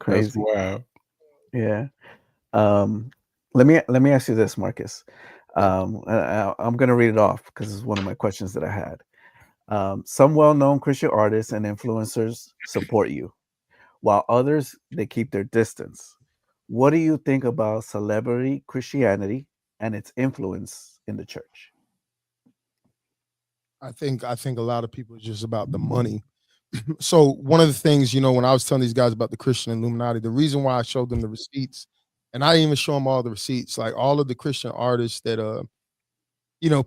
That's Crazy. wild. Yeah. Um, let me ask you this, Marcus. I'm going to read it off because it's one of my questions that I had. Some well-known Christian artists and influencers support you, while others they keep their distance. What do you think about celebrity Christianity and its influence in the church? I think a lot of people it's just about the money. So one of the things, when I was telling these guys about the Christian Illuminati, the reason why I showed them the receipts, and I didn't even show them all the receipts, like all of the Christian artists that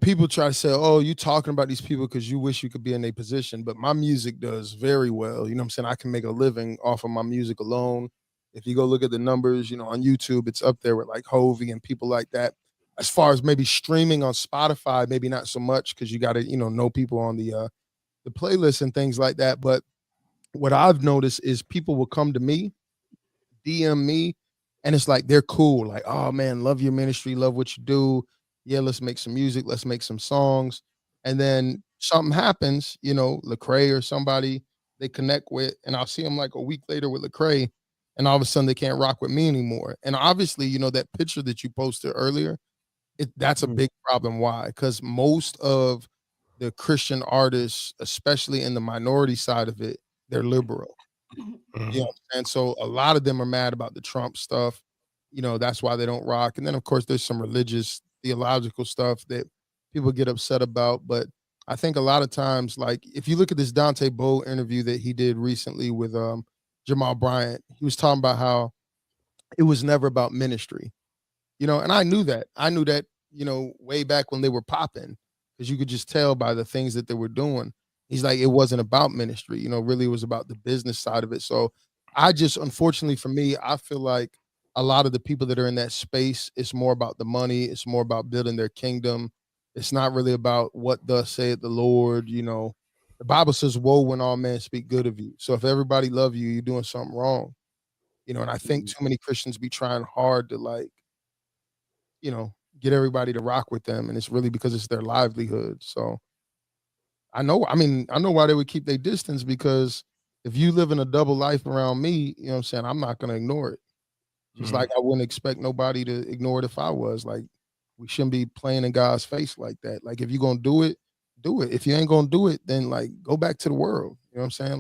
people try to say, "Oh, you talking about these people because you wish you could be in their position." But my music does very well. You know what I'm saying? I can make a living off of my music alone. If you go look at the numbers, on YouTube, it's up there with like Hovey and people like that. As far as maybe streaming on Spotify, maybe not so much because you got to, know people on the playlist and things like that. But what I've noticed is people will come to me, DM me, and it's like they're cool. Like, oh man, love your ministry, love what you do. Yeah, let's make some music, let's make some songs. And then something happens, Lecrae or somebody they connect with, and I'll see them like a week later with Lecrae, and all of a sudden they can't rock with me anymore. And obviously, that picture that you posted earlier, that's a Mhm. big problem. Why? Because most of the Christian artists, especially in the minority side of it, they're liberal. You know Mhm. what I'm saying? So a lot of them are mad about the Trump stuff. That's why they don't rock. And then of course there's some religious, theological stuff that people get upset about. But I think a lot of times, like if you look at this Dante Bowe interview that he did recently with Jamal Bryant, he was talking about how it was never about ministry. And I knew that. I knew that, way back when they were popping, because you could just tell by the things that they were doing. He's like, it wasn't about ministry, really it was about the business side of it. So I just, unfortunately for me, I feel like a lot of the people that are in that space, it's more about the money, it's more about building their kingdom. It's not really about what thus saith the Lord. The Bible says, woe when all men speak good of you. So if everybody love you, you're doing something wrong. And I think Mhm. too many Christians be trying hard to like, get everybody to rock with them, and it's really because it's their livelihood. So I know why they would keep their distance because if you live in a double life around me, you know what I'm saying, I'm not gonna ignore it. Just like Mhm. I wouldn't expect nobody to ignore it if I was. Like we shouldn't be playing in God's face like that. Like if you're gonna do it, do it. If you ain't gonna do it, then like go back to the world. You know what I'm saying?